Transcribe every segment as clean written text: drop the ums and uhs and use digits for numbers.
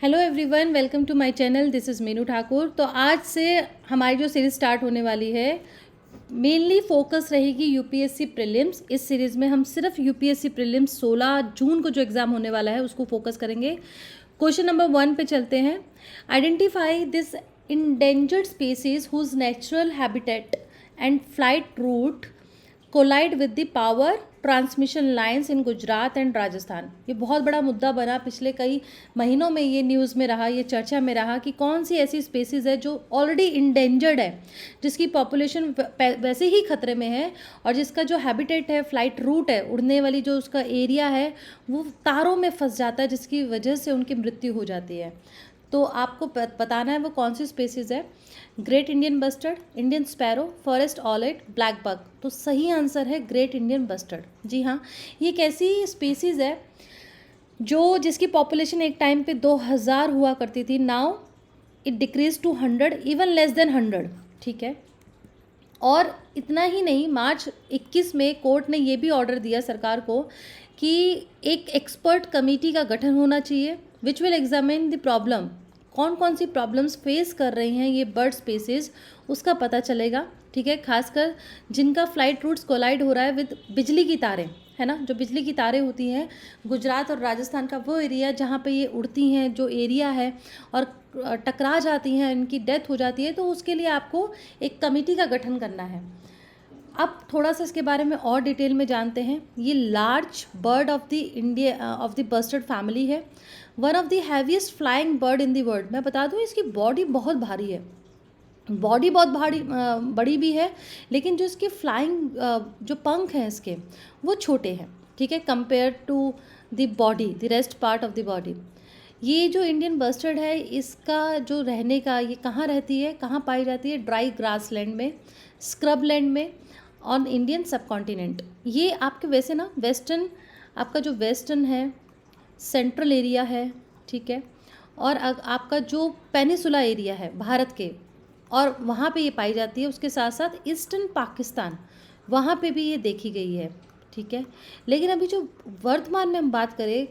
Hello everyone, welcome to my channel. This is Meenu Thakur. तो आज से हमारी जो सीरीज़ स्टार्ट होने वाली है मेनली फोकस रहेगी यूपीएससी प्रीलिम्स। इस सीरीज़ में हम सिर्फ यूपीएससी प्रीलिम्स 16 जून को जो एग्ज़ाम होने वाला है उसको फोकस करेंगे। क्वेश्चन नंबर 1 पे चलते हैं। Identify this endangered species whose natural habitat and flight route collide with the power transmission lines in Gujarat and Rajasthan. ये बहुत बड़ा मुद्दा बना, पिछले कई महीनों में ये न्यूज़ में रहा, ये चर्चा में रहा कि कौन सी ऐसी स्पेसीज़ है जो ऑलरेडी इंडेंजर्ड है, जिसकी पॉपुलेशन वैसे ही खतरे में है और जिसका जो हैबिटेट है, फ्लाइट रूट है, उड़ने वाली जो उसका एरिया है वो तारों में फंस जाता है, जिसकी वजह से उनकी मृत्यु हो जाती है। तो आपको बताना है वो कौन सी स्पेसीज़ है। Great Indian bustard, Indian sparrow, forest owlet, black bug. तो सही आंसर है ग्रेट इंडियन बस्टर्ड। जी हाँ, ये एक ऐसी स्पेसीज़ है जो जिसकी पॉपुलेशन एक टाइम पे 2000 हुआ करती थी। Now it decrease to 100, even less than 100। ठीक है, और इतना ही नहीं, मार्च 21 में कोर्ट ने ये भी ऑर्डर दिया सरकार को कि एक एक्सपर्ट कमेटी का गठन होना चाहिए which will examine the problem. कौन कौन सी प्रॉब्लम्स फेस कर रही हैं ये बर्ड स्पेसीज, उसका पता चलेगा। ठीक है, खासकर जिनका फ्लाइट रूट्स कोलाइड हो रहा है विद बिजली की तारें, है ना, जो बिजली की तारें होती हैं गुजरात और राजस्थान का वो एरिया जहाँ पे ये उड़ती हैं, जो एरिया है, और टकरा जाती हैं, इनकी डेथ हो जाती है, तो उसके लिए आपको एक कमेटी का गठन करना है। अब थोड़ा सा इसके बारे में और डिटेल में जानते हैं। ये large bird of the India of the bustard family है, one of the heaviest flying bird in the world. मैं बता दूं इसकी बॉडी बहुत भारी है, बॉडी बहुत भारी बड़ी भी है, लेकिन जो इसके फ्लाइंग जो पंख हैं इसके वो छोटे हैं। ठीक है, compare to the body, the rest part of the body. ये जो इंडियन बस्टर्ड है, इसका जो रहने का, ये कहाँ रहती है, कहाँ पाई जाती है? ड्राई ग्रास लैंड में, स्क्रब लैंड में, ऑन इंडियन सब कॉन्टिनेंट। ये आपके वैसे ना वेस्टर्न, आपका जो वेस्टर्न है, सेंट्रल एरिया है, ठीक है, और आपका जो पेनिसुला एरिया है भारत के, और वहाँ पे ये पाई जाती है। उसके साथ साथ ईस्टर्न पाकिस्तान, वहाँ पे भी ये देखी गई है। ठीक है, लेकिन अभी जो वर्तमान में हम बात करें,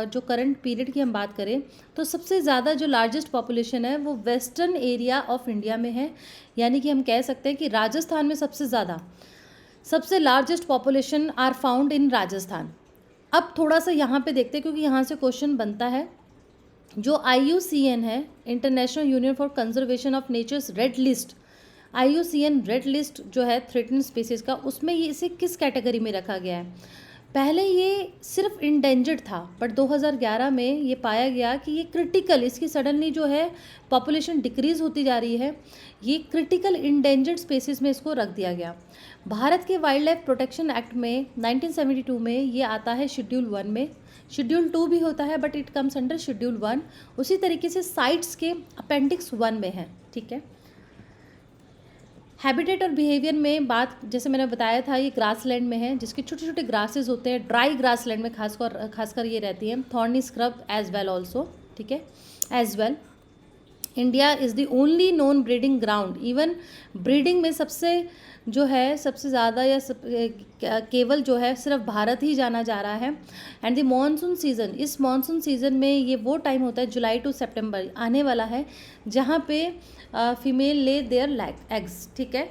जो करंट पीरियड की हम बात करें, तो सबसे ज़्यादा जो लार्जेस्ट पॉपुलेशन है वो वेस्टर्न एरिया ऑफ इंडिया में है। यानी कि हम कह सकते हैं कि राजस्थान में सबसे largest population are found in Rajasthan. अब थोड़ा सा यहाँ पे देखते हैं, क्योंकि यहाँ से क्वेश्चन बनता है। जो IUCN है, International Union for Conservation of Nature's Red List, IUCN Red List जो है थ्रेटन्ड स्पीसीज़ का, उसमें ये इसे किस कैटेगरी में रखा गया है? पहले ये सिर्फ इंडेंजर्ड था, बट 2011 में ये पाया गया कि ये क्रिटिकल, इसकी सडनली जो है पॉपुलेशन डिक्रीज़ होती जा रही है, ये क्रिटिकल इंडेंजर्ड स्पेसीज़ में इसको रख दिया गया। भारत के वाइल्ड लाइफ प्रोटेक्शन एक्ट में 1972 में ये आता है शेड्यूल 1 में। शेड्यूल 2 भी होता है, but it comes under schedule 1। उसी तरीके से साइट्स के अपेंडिक्स 1 में है। ठीक है, हैबिटेट और बिहेवियर में बात, जैसे मैंने बताया था, ये ग्रासलैंड में है, जिसके छोटे छोटे ग्रासेस होते हैं, ड्राई ग्रासलैंड में खासकर ये रहती हैं, thorny scrub as well also. ठीक है, as well India is the only non breeding ground. Even breeding में सबसे ज़्यादा या केवल जो है सिर्फ भारत ही जाना जा रहा है। एंड द मानसून सीज़न, इस मानसून सीज़न में ये वो टाइम होता है, जुलाई टू सितंबर आने वाला है, जहाँ पे फीमेल ले देयर एग्स। ठीक है,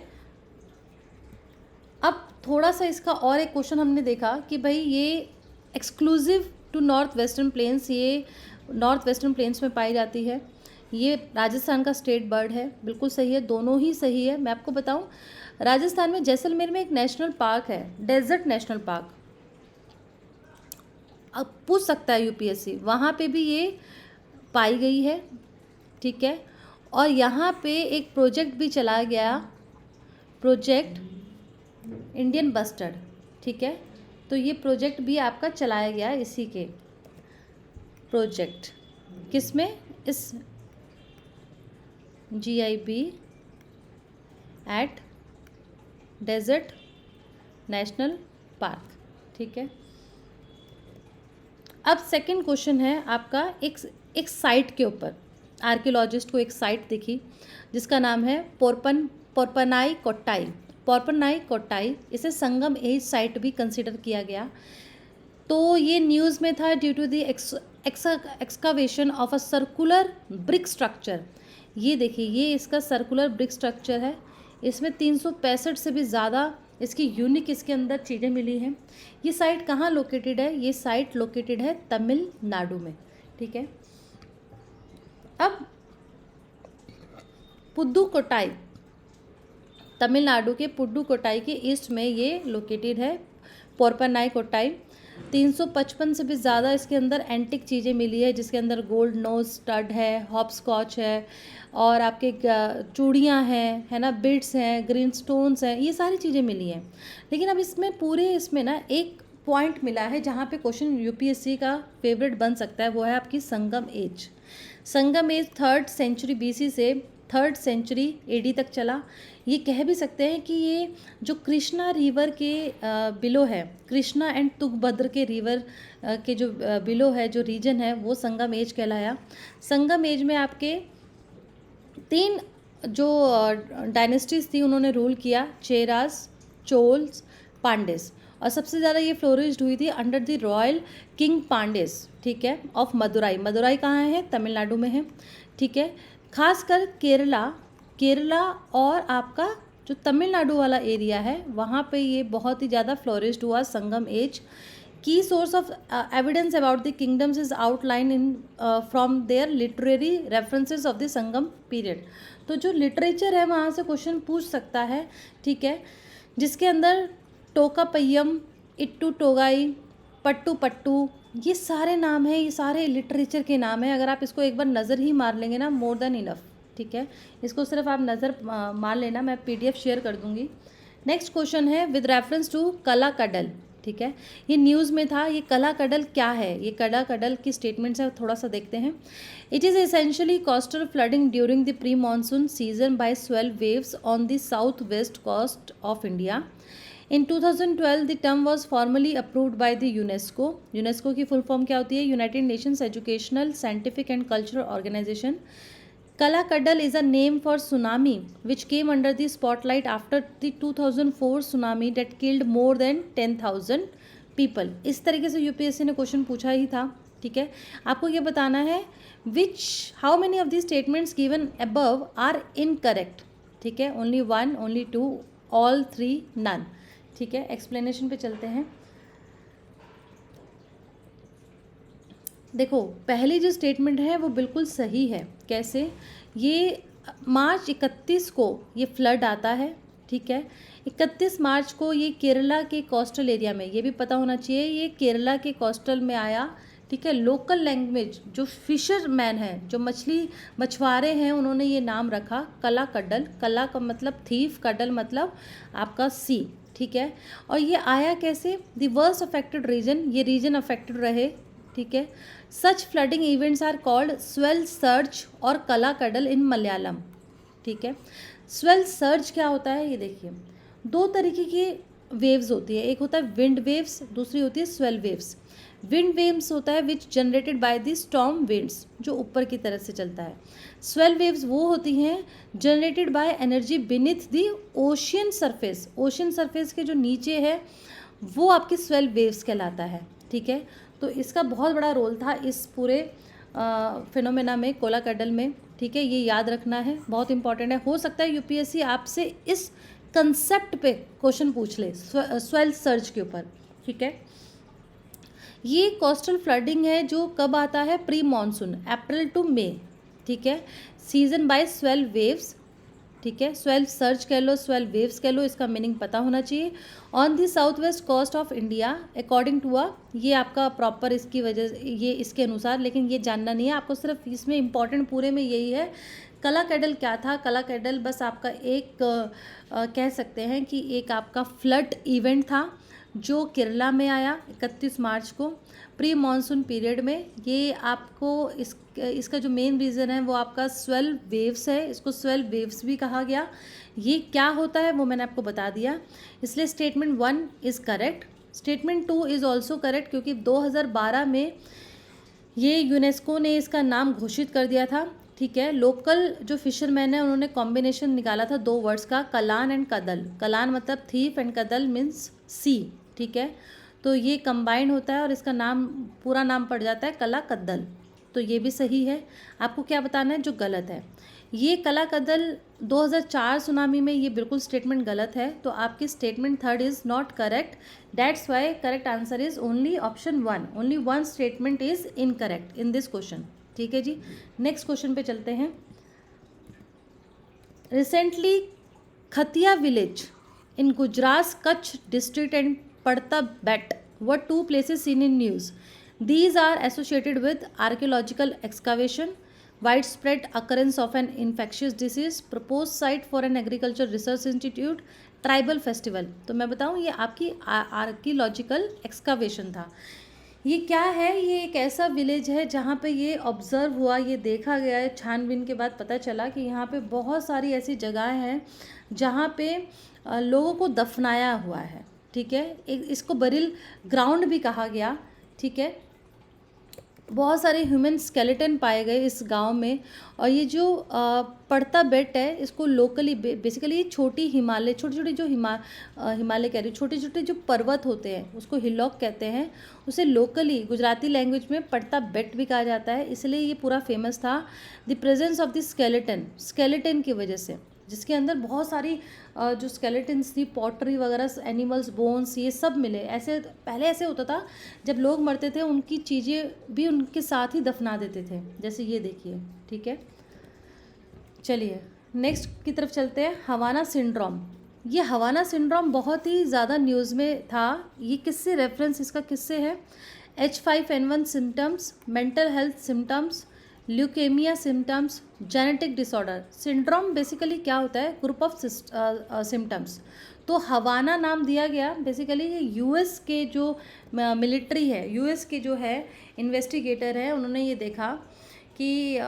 अब थोड़ा सा इसका और एक क्वेश्चन हमने देखा कि भाई ये exclusive to north western plains, ये नॉर्थ वेस्टर्न प्लेन्स में पाई जाती है। ये राजस्थान का स्टेट बर्ड है। बिल्कुल सही है, दोनों ही सही है। मैं आपको बताऊं, राजस्थान में जैसलमेर में एक नेशनल पार्क है, डेजर्ट नेशनल पार्क। अब पूछ सकता है यूपीएससी, वहाँ पे भी ये पाई गई है। ठीक है, और यहाँ पे एक प्रोजेक्ट भी चलाया गया, प्रोजेक्ट इंडियन बस्टर्ड। ठीक है, तो ये प्रोजेक्ट भी आपका चलाया गया इसी के प्रोजेक्ट, किसमें? इस GIB at desert national park. ठीक है, अब सेकंड क्वेश्चन है आपका एक साइट के ऊपर। आर्कियोलॉजिस्ट को एक साइट दिखी जिसका नाम है पोरपनाई कोट्टाई। इसे संगम एज साइट भी कंसिडर किया गया। तो ये न्यूज़ में था due to the excavation of a circular brick structure. ये देखिए, ये इसका सर्कुलर ब्रिक स्ट्रक्चर है, इसमें 365 से भी ज़्यादा इसकी यूनिक इसके अंदर चीज़ें मिली हैं। ये साइट कहाँ लोकेटेड है? ये साइट लोकेटेड है तमिलनाडु में, ठीक है। अब पुदुकोट्टाई, तमिलनाडु के पुदुकोट्टाई के ईस्ट में ये लोकेटेड है, पोरपनाई कोट्टाई। 355 से भी ज़्यादा इसके अंदर एंटिक चीज़ें मिली है, जिसके अंदर गोल्ड नोज स्टड है, हॉपस्कॉच है, और आपके चूड़ियाँ हैं, है ना, बिट्स हैं, ग्रीन स्टोन्स हैं, ये सारी चीज़ें मिली हैं। लेकिन अब इसमें ना एक पॉइंट मिला है जहाँ पे क्वेश्चन यूपीएससी का फेवरेट बन सकता है, वो है आपकी संगम एज। संगम एज 3rd सेंचुरी BC से 3rd सेंचुरी AD तक चला। ये कह भी सकते हैं कि ये जो कृष्णा रिवर के बिलो है, कृष्णा एंड तुंगभद्र के रिवर के जो बिलो है, जो रीजन है, वो संगम एज कहलाया। संगम एज में आपके 3 जो डायनेस्टीज थी उन्होंने रूल किया, चेरास, चोल्स, पांडेस, और सबसे ज़्यादा ये फ्लोरिश्ड हुई थी अंडर द रॉयल किंग पांडेस, ठीक है, ऑफ मदुराई। मदुराई कहाँ है? तमिलनाडु में है, ठीक है। खासकर केरला और आपका जो तमिलनाडु वाला एरिया है, वहाँ पे ये बहुत ही ज़्यादा फ्लोरिश्ड हुआ Sangam age. Key source of evidence about the kingdoms is outline in from their literary references of the Sangam period. तो जो लिटरेचर है वहाँ से क्वेश्चन पूछ सकता है, ठीक है, जिसके अंदर टोकापय्यम, इट्टू टोगाई, पट्टू पट्टू, ये सारे नाम हैं, ये सारे लिटरेचर के नाम हैं। अगर आप इसको एक बार नज़र ही मार लेंगे ना, मोर देन इनफ, ठीक है। इसको सिर्फ आप नज़र मार लेना, मैं PDF शेयर कर दूंगी। नेक्स्ट क्वेश्चन है विद रेफरेंस टू कला कडल, ठीक है। ये न्यूज़ में था। ये कला कडल क्या है? ये कला कडल की स्टेटमेंट्स है, थोड़ा सा देखते हैं। It is essentially coastal flooding during the pre monsoon season by swell waves on the south west coast of India. In 2012 the term was formally approved by the UNESCO. UNESCO की full form क्या होती है? United Nations educational, scientific and cultural organisation. Kala Kadal is a name for tsunami which came under the spotlight after the 2004 tsunami that killed more than 10,000 people. इस तरीके से UPSC ने question पूछा ही था, ठीक है। आपको ये बताना है how many of these statements given above are incorrect, ठीक है। only 1, only 2, all 3, none, ठीक है। एक्सप्लेनेशन पे चलते हैं। देखो, पहली जो स्टेटमेंट है वो बिल्कुल सही है। कैसे? ये मार्च 31 को ये फ्लड आता है, ठीक है। 31 मार्च को ये केरला के कोस्टल एरिया में, ये भी पता होना चाहिए, ये केरला के कोस्टल में आया, ठीक है। लोकल लैंग्वेज जो फिशरमैन हैं, जो मछुआरे हैं, उन्होंने ये नाम रखा कला कडल। कला का मतलब थीफ, कडल मतलब आपका सी, ठीक है। और ये आया कैसे? द वर्स्ट अफेक्टेड रीजन, ये रीजन अफेक्टेड रहे, ठीक है। Such flooding events are called swell surge और कला कडल इन मलयालम, ठीक है। स्वेल सर्ज क्या होता है? ये देखिए, 2 तरीके की वेव्स होती है। एक होता है विंड वेव्स, दूसरी होती है स्वेल वेव्स। विंड वेव्स होता है which generated by the storm winds, जो ऊपर की तरफ से चलता है। स्वेल वेव्स वो होती हैं generated by energy beneath the ocean surface. Ocean surface के जो नीचे है वो आपकी स्वेल वेव्स कहलाता है, ठीक है। तो इसका बहुत बड़ा रोल था इस पूरे फिनोमेना में, कोला कडल में, ठीक है। ये याद रखना है, बहुत इंपॉर्टेंट है। हो सकता है यूपीएससी आपसे इस कंसेप्ट पे क्वेश्चन पूछ ले, स्वेल सर्ज के ऊपर, ठीक है। ये कोस्टल फ्लडिंग है जो कब आता है? प्री मानसून, अप्रैल टू मई, ठीक है। सीजन बाय स्वेल वेव्स, ठीक है। स्वेल सर्ज कह लो, स्वेल वेव्स कह लो, इसका मीनिंग पता होना चाहिए। On the south west coast of India according to ये आपका प्रॉपर इसकी वजह, ये इसके अनुसार, लेकिन ये जानना नहीं है आपको, सिर्फ इसमें इंपॉर्टेंट पूरे में यही है। कला कडल क्या था? कला कडल बस आपका एक कह सकते हैं कि एक आपका फ्लड इवेंट था जो केरला में आया 31 मार्च को प्री मानसून पीरियड में। ये आपको इसका जो मेन रीज़न है वो आपका स्वेल वेव्स है, इसको स्वेल वेव्स भी कहा गया। ये क्या होता है वो मैंने आपको बता दिया, इसलिए statement 1 is correct. Statement 2 is also correct, क्योंकि 2012 में ये यूनेस्को ने इसका नाम घोषित कर दिया था, ठीक है। लोकल जो फिशरमैन है उन्होंने कॉम्बिनेशन निकाला था 2 वर्ड्स का, कलान एंड कदल। कलान मतलब थीफ एंड कदल मीन्स सी, ठीक है। तो ये कंबाइंड होता है और इसका नाम पूरा नाम पड़ जाता है कला कद्दल। तो ये भी सही है। आपको क्या बताना है जो गलत है। ये कला कद्दल 2004 सुनामी में, ये बिल्कुल स्टेटमेंट गलत है। तो आपकी statement third is not correct. That's why correct answer is only option 1। Only 1 statement is incorrect in this question. ठीक है जी। नेक्स्ट क्वेश्चन पे चलते हैं। Recently Khatia village in Gujarat's Kutch district and Padta Bet were two places seen in news. These are associated with archaeological excavation, widespread occurrence of an infectious disease, proposed site for an agriculture research institute, tribal festival. तो मैं बताऊँ ये आपकी archaeological excavation था। ये क्या है, ये एक ऐसा विलेज है जहाँ पे ये ऑब्ज़र्व हुआ, ये देखा गया है। छानबीन के बाद पता चला कि यहाँ पे बहुत सारी ऐसी जगहें हैं जहाँ पे लोगों को दफनाया हुआ है। ठीक है, इसको बरिल ग्राउंड भी कहा गया। ठीक है, बहुत सारे ह्यूमन स्केलेटन पाए गए इस गांव में। और ये जो पड़ता बेट है, इसको लोकली बेसिकली छोटी हिमालय, छोटे छोटे जो हिमालय कह रही, छोटे छोटे जो पर्वत होते हैं उसको हिलॉक कहते हैं। उसे लोकली गुजराती लैंग्वेज में पड़ता बेट भी कहा जाता है, इसलिए ये पूरा फेमस था। The presence of the skeleton की वजह से, जिसके अंदर बहुत सारी जो स्केलेटन्स थी, पॉटरी वगैरह, एनिमल्स बोन्स, ये सब मिले। ऐसे पहले ऐसे होता था, जब लोग मरते थे उनकी चीज़ें भी उनके साथ ही दफना देते थे, जैसे ये देखिए। ठीक है, चलिए नेक्स्ट की तरफ चलते हैं। हवाना सिंड्रोम। ये हवाना सिंड्रोम बहुत ही ज़्यादा न्यूज़ में था। ये किससे रेफरेंस इसका किससे है? H5N1 symptoms, mental health symptoms, leukaemia symptoms, genetic disorder. Syndrome basically क्या होता है? Group of symptoms. तो हवाना नाम दिया गया बेसिकली ये यूएस के जो मिलिट्री है, यूएस के जो है इन्वेस्टिगेटर है, उन्होंने ये देखा कि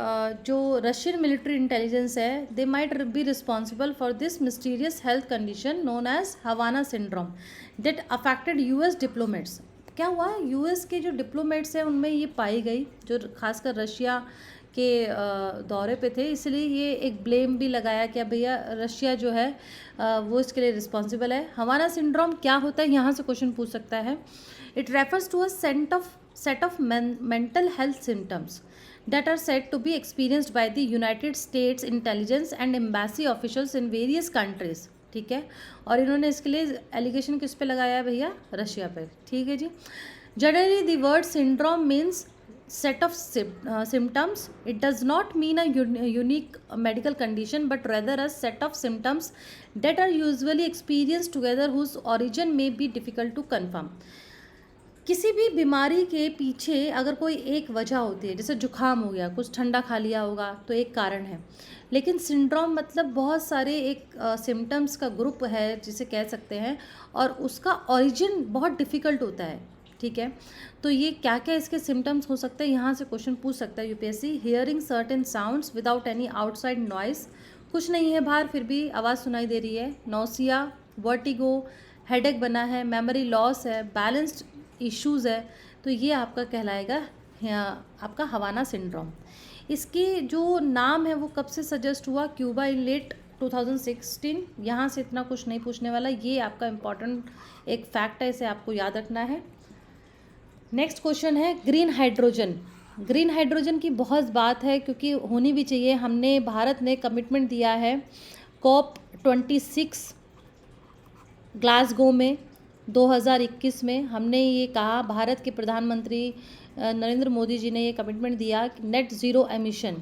जो रशियन मिलिट्री इंटेलिजेंस है, they might be responsible for this mysterious health condition known as Havana syndrome that affected US diplomats. क्या हुआ, यूएस के जो डिप्लोमेट्स हैं उनमें ये पाई गई, जो खासकर रशिया के दौरे पे थे। इसलिए ये एक ब्लेम भी लगाया कि भैया रशिया जो है वो इसके लिए रिस्पॉन्सिबल है। हवाना सिंड्रोम क्या होता है, यहाँ से क्वेश्चन पूछ सकता है। It refers to a set of mental health symptoms that are said to be experienced by the United States intelligence and embassy officials in various countries। ठीक है, और इन्होंने इसके लिए एलिगेशन किस पे लगाया है भैया? रशिया पे। ठीक है जी। Generally the word syndrome means set of symptoms. It does not mean a unique medical condition but rather a set of symptoms that are usually experienced together whose origin may be difficult to confirm। किसी भी बीमारी के पीछे अगर कोई एक वजह होती है, जैसे जुकाम हो गया, कुछ ठंडा खा लिया होगा तो एक कारण है, लेकिन सिंड्रोम मतलब बहुत सारे एक सिम्टम्स का ग्रुप है जिसे कह सकते हैं, और उसका ओरिजिन बहुत डिफ़िकल्ट होता है। ठीक है, तो ये क्या क्या इसके सिम्टम्स हो सकते हैं, यहाँ से क्वेश्चन पूछ सकता है UPSC. Hearing certain sounds without any outside noise, कुछ नहीं है बाहर फिर भी आवाज़ सुनाई दे रही है। नोसिया, वर्टिगो, हेडेक बना है, मेमोरी लॉस है, बैलेंस्ड इश्यूज़ है, तो ये आपका कहलाएगा आपका हवाना सिंड्रोम। इसकी जो नाम है वो कब से सजेस्ट हुआ? क्यूबा इन लेट 2016। यहाँ से इतना कुछ नहीं पूछने वाला, ये आपका इम्पॉर्टेंट एक फैक्ट है, इसे आपको याद रखना है। नेक्स्ट क्वेश्चन है ग्रीन हाइड्रोजन। ग्रीन हाइड्रोजन की बहुत बात है क्योंकि होनी भी चाहिए। हमने, भारत ने कमिटमेंट दिया है COP26 ग्लासगो में 2021 में। हमने ये कहा, भारत के प्रधानमंत्री नरेंद्र मोदी जी ने ये कमिटमेंट दिया कि नेट ज़ीरो एमिशन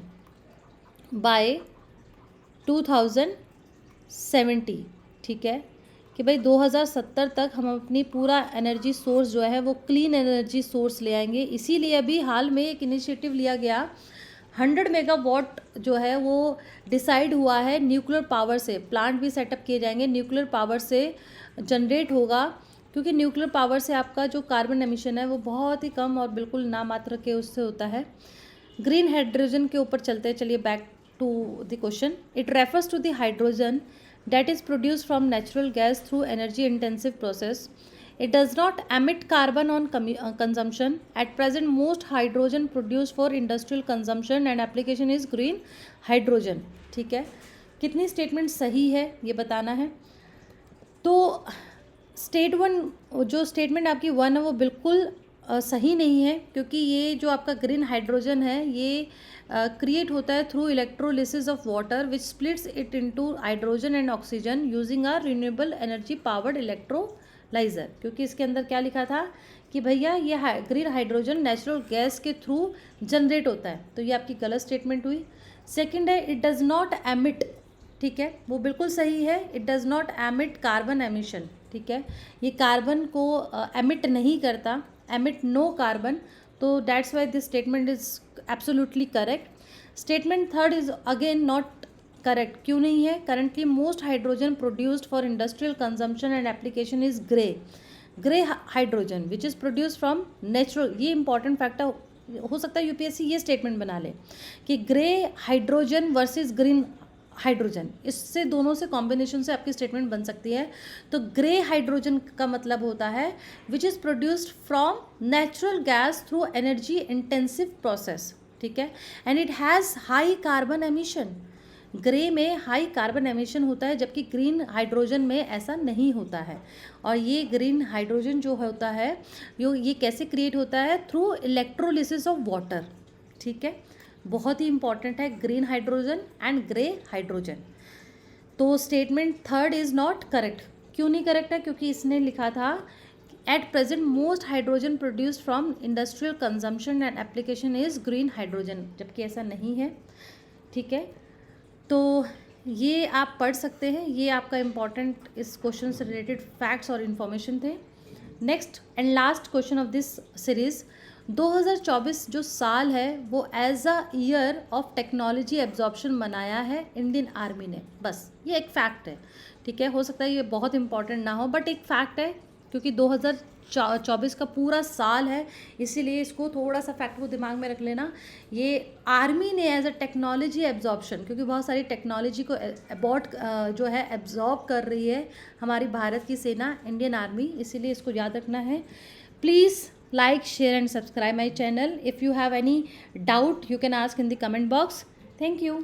बाय 2070। ठीक है, कि भाई 2070 तक हम अपनी पूरा एनर्जी सोर्स जो है वो क्लीन एनर्जी सोर्स ले आएंगे। इसीलिए अभी हाल में एक इनिशिएटिव लिया गया, 100 मेगावाट जो है वो डिसाइड हुआ है, न्यूक्लियर पावर से प्लांट भी सेटअप किए जाएंगे, न्यूक्लियर पावर से जनरेट होगा, क्योंकि न्यूक्लियर पावर से आपका जो कार्बन एमिशन है वो बहुत ही कम और बिल्कुल नामात्र के उससे होता है। ग्रीन हाइड्रोजन के ऊपर चलते हैं, चलिए back to the question. It refers to the hydrogen that is produced from natural gas through energy intensive process. It does not emit carbon on consumption. At present most hydrogen produced for industrial consumption and application is green hydrogen। ठीक है, कितनी statement सही है ये बताना है। तो जो स्टेटमेंट आपकी 1 है वो बिल्कुल सही नहीं है, क्योंकि ये जो आपका ग्रीन हाइड्रोजन है ये क्रिएट होता है through electrolysis of water which splits it into hydrogen and oxygen using our renewable energy powered electrolyser. क्योंकि इसके अंदर क्या लिखा था कि भैया ये ग्रीन हाइड्रोजन नेचुरल गैस के थ्रू जनरेट होता है, तो ये आपकी गलत स्टेटमेंट हुई। सेकेंड है इट डज़ नॉट एमिट, ठीक है, वो बिल्कुल सही है, it does not emit carbon emission, ठीक है, ये कार्बन को एमिट नहीं करता, एमिट नो कार्बन, तो that's why this statement is absolutely correct. Statement third is again not correct. क्यों नहीं है? Currently most hydrogen produced for industrial consumption and application is grey hydrogen which is produced from natural. ये important factor हो सकता है UPSC ये statement बना ले कि grey hydrogen versus green hydrogen, इससे दोनों से कॉम्बिनेशन से आपकी स्टेटमेंट बन सकती है। तो ग्रे हाइड्रोजन का मतलब होता है which is produced from natural gas through energy intensive process, ठीक है, and it has high carbon emission. Grey में हाई कार्बन एमिशन होता है, जबकि ग्रीन हाइड्रोजन में ऐसा नहीं होता है। और ये ग्रीन हाइड्रोजन जो होता है ये कैसे क्रिएट होता है? थ्रू इलेक्ट्रोलिसिस ऑफ वाटर, ठीक है, बहुत ही इंपॉर्टेंट है green hydrogen and grey hydrogen. तो statement third is not correct. क्यों नहीं करेक्ट है? क्योंकि इसने लिखा था at present most hydrogen produced from industrial consumption and application is green hydrogen, जबकि ऐसा नहीं है, ठीक है। तो ये आप पढ़ सकते हैं, ये आपका इम्पॉर्टेंट इस क्वेश्चन से रिलेटेड फैक्ट्स और इन्फॉर्मेशन थे। Next and last question of this series, 2024 जो साल है वो as a year of technology absorption मनाया है इंडियन आर्मी ने। बस ये एक फैक्ट है, ठीक है, हो सकता है ये बहुत इंपॉर्टेंट ना हो, बट एक फैक्ट है, क्योंकि 2024 का पूरा साल है, इसीलिए इसको थोड़ा सा फैक्ट को दिमाग में रख लेना। ये आर्मी ने एज अ टेक्नोलॉजी एब्जॉर्प्शन, क्योंकि बहुत सारी टेक्नोलॉजी को जो है एब्जॉर्ब कर रही है हमारी भारत की सेना, इंडियन आर्मी, इसीलिए इसको याद रखना है। Please like, share and subscribe my channel. If you have any doubt you can ask in the comment box. Thank you.